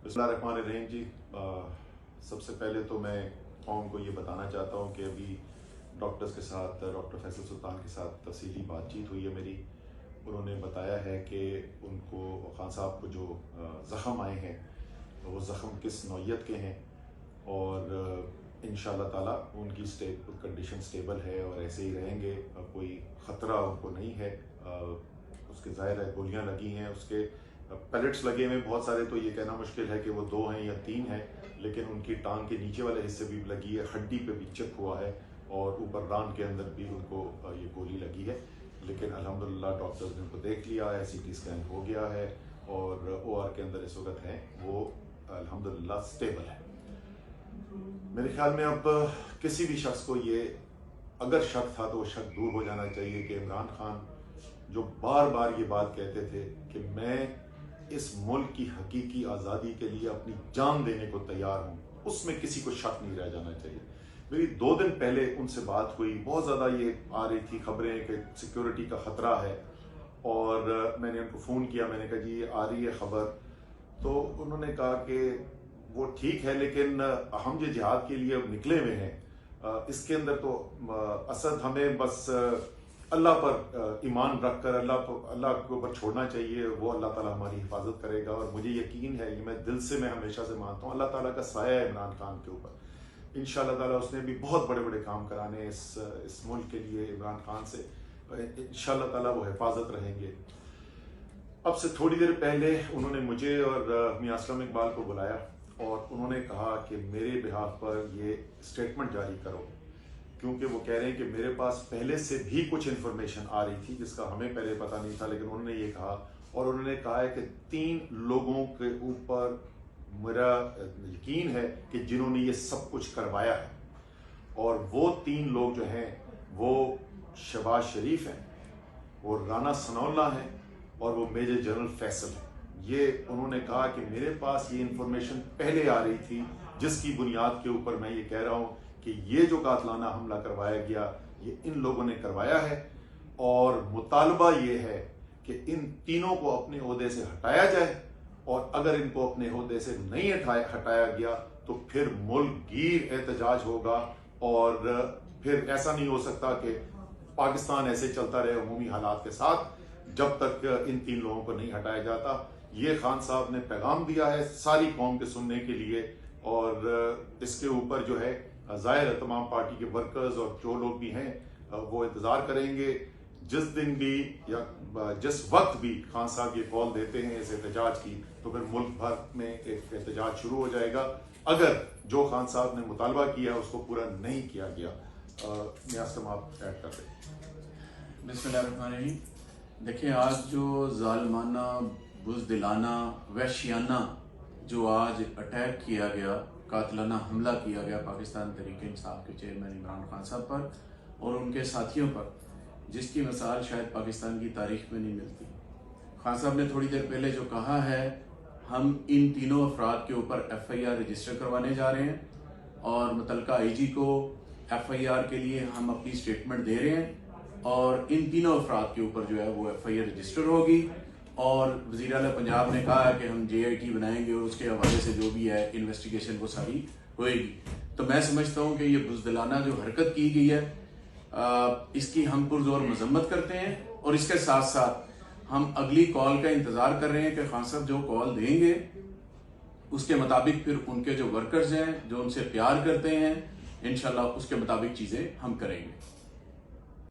बिस्मिल्लाहिर्रहमानिर्रहीम जी। सबसे पहले तो मैं कौम को ये बताना चाहता हूँ कि अभी डॉक्टर्स के साथ, डॉक्टर फैसल सुल्तान के साथ तफसीली बातचीत हुई है मेरी। उन्होंने बताया है कि उनको खान साहब को जो ज़ख़म आए हैं वो ज़ख़म किस नौइयत के हैं और इंशाअल्लाह ताला उनकी कंडीशन स्टेबल है और ऐसे ही रहेंगे। कोई ख़तरा उनको नहीं है। उसके ज़ाहिर है गोलियाँ लगी हैं, उसके पैलेट्स लगे हुए बहुत सारे, तो ये कहना मुश्किल है कि वो 2 हैं या 3 हैं, लेकिन उनकी टांग के नीचे वाले हिस्से भी लगी है, हड्डी पे भी चिप हुआ है और ऊपर रान के अंदर भी उनको ये गोली लगी है। लेकिन अल्हम्दुलिल्लाह डॉक्टर्स ने उनको देख लिया है, CT स्कैन हो गया है और OR के अंदर इस वक्त हैं, वो अल्हम्दुलिल्लाह स्टेबल है। मेरे ख्याल में अब किसी भी शख्स को ये अगर शक था तो वो शक दूर हो जाना चाहिए कि इमरान खान जो बार बार ये बात कहते थे कि मैं इस मुल्क की हकीकी आज़ादी के लिए अपनी जान देने को तैयार हूँ, उसमें किसी को शक नहीं रह जाना चाहिए। मेरी 2 दिन पहले उनसे बात हुई, बहुत ज़्यादा ये आ रही थी खबरें कि सिक्योरिटी का ख़तरा है और मैंने उनको फ़ोन किया, मैंने कहा जी ये आ रही है ख़बर। तो उन्होंने कहा कि वो ठीक है, लेकिन हम जो जिहाद के लिए अब निकले हुए हैं, इसके अंदर तो असद हमें बस अल्लाह पर ईमान रखकर अल्लाह के ऊपर छोड़ना चाहिए। वो अल्लाह ताला हमारी हिफाजत करेगा और मुझे यकीन है, ये मैं दिल से मैं हमेशा से मानता हूँ, अल्लाह ताला का साया है इमरान खान के ऊपर। इंशाअल्लाह ताला उसने भी बहुत बड़े बड़े काम कराने इस मुल्क के लिए इमरान खान से। इंशाअल्लाह ताला वो हिफाजत रहेंगे। अब से थोड़ी देर पहले उन्होंने मुझे और मियां असलम इकबाल को बुलाया और उन्होंने कहा कि मेरे बिहाफ पर ये स्टेटमेंट जारी करो, क्योंकि वो कह रहे हैं कि मेरे पास पहले से भी कुछ इन्फॉर्मेशन आ रही थी जिसका हमें पहले पता नहीं था, लेकिन उन्होंने ये कहा और उन्होंने कहा है कि 3 लोगों के ऊपर मेरा यकीन है कि जिन्होंने ये सब कुछ करवाया है, और वो 3 लोग जो हैं वो शहबाज शरीफ हैं, वो राना सनाउल्लाह हैं और वो मेजर जनरल फैसल हैं। ये उन्होंने कहा कि मेरे पास ये इन्फॉर्मेशन पहले आ रही थी जिसकी बुनियाद के ऊपर मैं ये कह रहा हूँ कि ये जो कातलाना हमला करवाया गया ये इन लोगों ने करवाया है और मुतालबा ये है कि इन तीनों को अपने ओहदे से हटाया जाए, और अगर इनको अपने ओहदे से नहीं हटाया गया तो फिर मुल्क गिर एहतजाज होगा और फिर ऐसा नहीं हो सकता कि पाकिस्तान ऐसे चलता रहे अमूमी हालात के साथ जब तक इन 3 लोगों को नहीं हटाया जाता। ये खान साहब ने पैगाम दिया है सारी कौम के सुनने के लिए और इसके ऊपर जो है ज़ाहिर है तमाम पार्टी के वर्कर्स और जो लोग भी हैं वो इंतज़ार करेंगे। जिस दिन भी या जिस वक्त भी खान साहब ये कॉल देते हैं इस एहतजाज की, तो फिर मुल्क भर में एक एहतजाज शुरू हो जाएगा अगर जो खान साहब ने मुतालबा किया उसको पूरा नहीं किया गया। आप ऐड कर दें। बिस्मिल्लाहिर्रहमानिर्रहीम। देखिए, आज जो जालिमाना, बुज़दिलाना, वहशियाना जो आज अटैक किया गया, कातलाना हमला किया गया पाकिस्तान तहरीक इंसाफ के चेयरमैन इमरान खान साहब पर और उनके साथियों पर, जिसकी मिसाल शायद पाकिस्तान की तारीख में नहीं मिलती। खान साहब ने थोड़ी देर पहले जो कहा है, हम इन तीनों अफराद के ऊपर FIR रजिस्टर करवाने जा रहे हैं और मुतलका IG को FIR के लिए हम अपनी स्टेटमेंट दे रहे हैं और इन तीनों अफराद के ऊपर जो है वो FIR रजिस्टर होगी और वज़ीर आला पंजाब ने कहा है कि हम JIT बनाएंगे और उसके हवाले से जो भी है इन्वेस्टिगेशन वो सारी होएगी। तो मैं समझता हूँ कि ये बुज़दिलाना जो हरकत की गई है इसकी हम पुरज़ोर मजम्मत करते हैं और इसके साथ साथ हम अगली कॉल का इंतज़ार कर रहे हैं कि खान साहब जो कॉल देंगे उसके मुताबिक फिर उनके जो वर्कर्स हैं जो उनसे प्यार करते हैं, इंशाल्लाह उसके मुताबिक चीज़ें हम करेंगे।